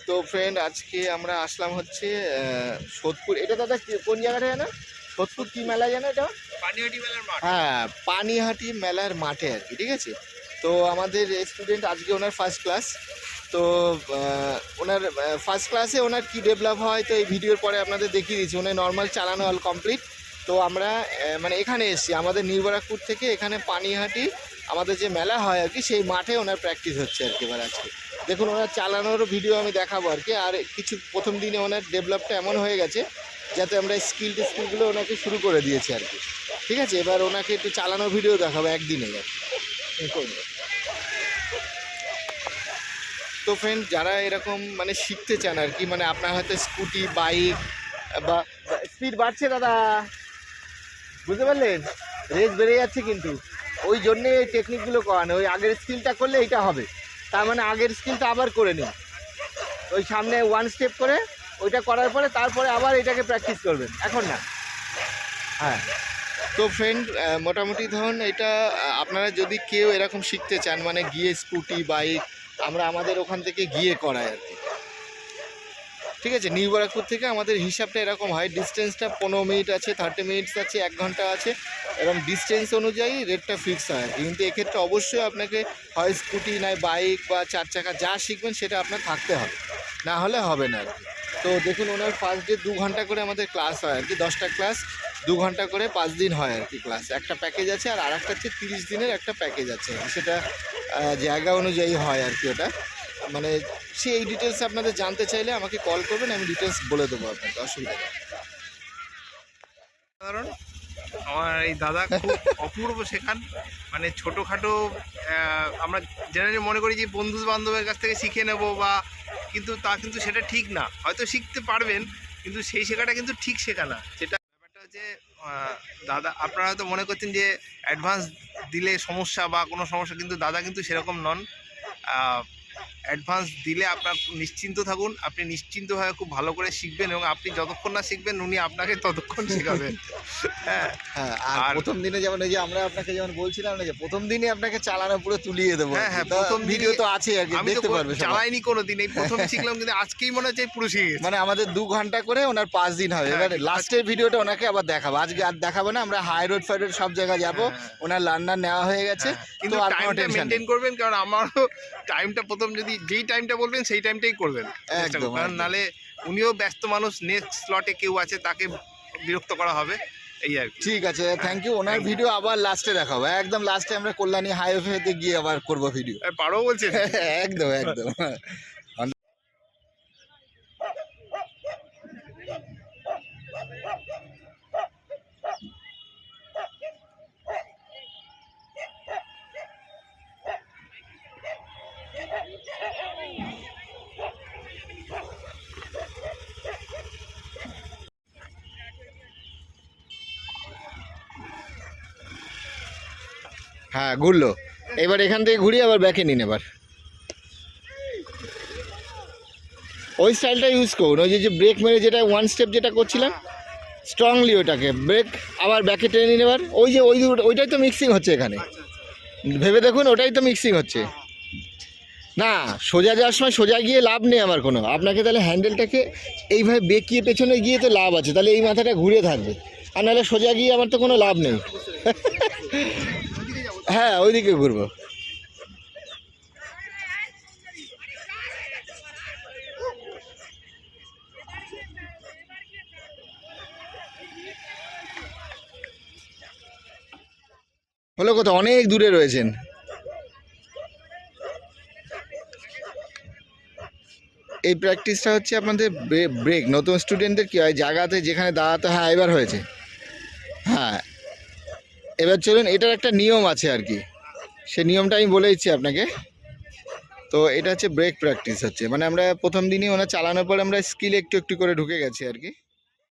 তো ফ্রেন্ড আজকে আমরা আসলাম হচ্ছে সোদপুর। এটা দাদা কোন জায়গাটা জানো? সোদপুর কি মেলা জানো এটা? পানিহাটি মেলার মাঠ। হ্যাঁ, পানিহাটি মেলার মাঠে আর কি, ঠিক আছে। তো আমাদের স্টুডেন্ট আজকে ওনার ফার্স্ট ক্লাস। তো ওনার ফার্স্ট ক্লাসে ওনার কী ডেভেলপ হয় তো এই ভিডিওর পরে আপনাদের দেখিয়ে দিচ্ছি। ওনার নর্মাল চালানো অল কমপ্লিট। তো আমরা মানে এখানে এসেছি আমাদের নির্বারাকপুর থেকে, এখানে পানিহাটি আমাদের যে মেলা হয় আর কি সেই মাঠে ওনার প্র্যাকটিস হচ্ছে আর কি। এবার আজকে দেখুন ওনার চালানোরও ভিডিও আমি দেখাবো আর কি। আর কিছু প্রথম দিনে ওনার ডেভেলপটা এমন হয়ে গেছে যাতে আমরা স্কিলগুলো ওনাকে শুরু করে দিয়েছি আর কি, ঠিক আছে। এবার ওনাকে একটু চালানোর ভিডিও দেখাবো একদিনে আর কি। তো ফ্রেন্ড যারা এরকম মানে শিখতে চান আর কি, মানে আপনার হয়তো স্কুটি বাইক বা স্পিড বাড়ছে দাদা, বুঝতে পারলেন, রেস বেড়ে যাচ্ছে, কিন্তু ওই জন্যে এই টেকনিকগুলো করানো। ওই আগের স্কিলটা করলে এইটা হবে, তার মানে আগের স্কিলটা আবার করে নিন। ওই সামনে ওয়ান স্টেপ করে ওইটা করার পরে তারপরে আবার এটাকে প্র্যাকটিস করবেন, এখন না। হ্যাঁ, তো ফ্রেন্ড মোটামুটি ধরুন এটা আপনারা যদি কেউ এরকম শিখতে চান মানে গিয়ে স্কুটি বাইক আমরা আমাদের ওখান থেকে গিয়ে করাই আর কি, ঠিক আছে। নির্বারাকপুর থেকে আমাদের হিসাবটা এরকম হয়, ডিস্টেন্সটা 15 মিনিট আছে, 30 মিনিটস আছে, 1 ঘন্টা আছে, এবং ডিস্টেন্স অনুযায়ী রেটটা ফিক্স হয় আর কি। কিন্তু এক্ষেত্রে অবশ্যই আপনাকে হয় স্কুটি নয় বাইক বা 4 চাকা যা শিখবেন সেটা আপনার থাকতে হবে, না হলে হবে না আর কি। তো দেখুন ওনার ফার্স্ট ডে 2 ঘন্টা করে আমাদের ক্লাস হয় আর কি, 10টা ক্লাস 2 ঘন্টা করে 5 দিন হয় আর কি ক্লাস। একটা প্যাকেজ আছে, আর আরেকটা হচ্ছে 30 দিনের একটা প্যাকেজ আছে, সেটা জায়গা অনুযায়ী হয় আর কি। ওটা মানে সে এই ডিটেলস আপনাদের জানতে চাইলে আমাকে কল করবেন, আমি ডিটেলস বলে দেবো আপনাকে, অসুবিধা নেই। কারণ আমার এই দাদা খুব অপূর্ব শেখান, মানে ছোটোখাটো আমরা জেনারেলি মনে করি যে বন্ধু বান্ধবের কাছ থেকে শিখে নেব বা, কিন্তু তা কিন্তু সেটা ঠিক না। হয়তো শিখতে পারবেন কিন্তু সেই শেখাটা কিন্তু ঠিক শেখা না। যেটা ব্যাপারটা হচ্ছে দাদা, আপনারা হয়তো মনে করছেন যে অ্যাডভান্স দিলে সমস্যা বা কোনো সমস্যা, কিন্তু দাদা কিন্তু সেরকম নন। অ্যাডভান্স দিলে আপনার নিশ্চিন্ত থাকুন, আপনি নিশ্চিন্তভাবে খুব ভালো করে শিখবেন, এবং আপনি যতক্ষণ না শিখবেন উনি আপনাকে ততক্ষণ শেখাবেন। হ্যাঁ হ্যাঁ, আর প্রথম দিনে যেমন এই যে আমরা আপনাকে যেমন বলছিলাম না যে প্রথম দিনে আপনাকে চালানো পুরো তুলিয়ে দেবো। হ্যাঁ হ্যাঁ, প্রথম ভিডিও তো আছে আর কি, দেখতে পারবে। চালাইনি কোনোদিন, এই প্রথম শিখলাম, কিন্তু আজকেই মনে হচ্ছে পুরো শিখে গেছি। মানে আমাদের 2 ঘন্টা করে ওনার 5 দিন হবে। এবার লাস্টের ভিডিওটা ওনাকে আবার দেখাবো, আজকে আর দেখাবো না, আমরা হাই রোড ফাই রোড সব জায়গায় যাবো। ওনার লার্নার নেওয়া হয়ে গেছে, কিন্তু টাইমটা মেনটেন করবেন, কারণ আমারও টাইমটা প্রথম যদি যেই টাইমটা বলবেন সেই টাইমটাই করবেন একদম, কারণ নালে উনিও ব্যস্ত মানুষ, নেক্সট স্লটে কেউ আছে তাকে বিরক্ত করা হবে, এই আর কি। ঠিক আছে, থ্যাংক ইউ। ওনার ভিডিও আবার লাস্টে দেখাবো, একদম লাস্টে আমরা কল্যাণী হাইওয়েতে গিয়ে আবার করবো ভিডিও। পারো বলছেন? একদম একদম। হ্যাঁ, ঘুরলো। এবার এখান থেকে ঘুরিয়ে আবার ব্যাকে নিন। এবার ওই স্টাইলটা ইউজ করুন, ওই যে ব্রেক মেরে যেটা ওয়ান স্টেপ যেটা করছিলাম স্ট্রংলি, ওটাকে ব্রেক আবার ব্যাকে টেনে নিন। এবার ওই যে ওইটাই তো মিক্সিং হচ্ছে এখানে, ভেবে দেখুন, ওটাই তো মিক্সিং হচ্ছে। না, সোজা যাওয়ার সময় সোজা গিয়ে লাভ নেই আমার কোনো, আপনাকে তাহলে হ্যান্ডেলটাকে এইভাবে বেঁকিয়ে পেছনে গিয়ে তো লাভ আছে, তাহলে এই মাথাটা ঘুরে থাকবে, আর নাহলে সোজা গিয়ে আমার তো কোনো লাভ নেই। হ্যাঁ, ওইদিকে ঘুরবো। হলো কোথাও অনেক দূরে রয়েছেন। এই প্র্যাকটিসটা হচ্ছে আপনাদের ব্রেক। নতুন স্টুডেন্টদের কী হয়, জায়গাতে যেখানে দাঁড়াতে, হ্যাঁ এবার হয়েছে। হ্যাঁ, এবার চলুন, এটার একটা নিয়ম আছে আর কি, সে নিয়মটা আমি বলে দিচ্ছি আপনাকে। তো এটা হচ্ছে ব্রেক প্র্যাকটিস হচ্ছে, মানে আমরা প্রথম দিনই ওনার চালানোর পরে আমরা স্কিল একটু একটু করে ঢুকে গেছি আর কি।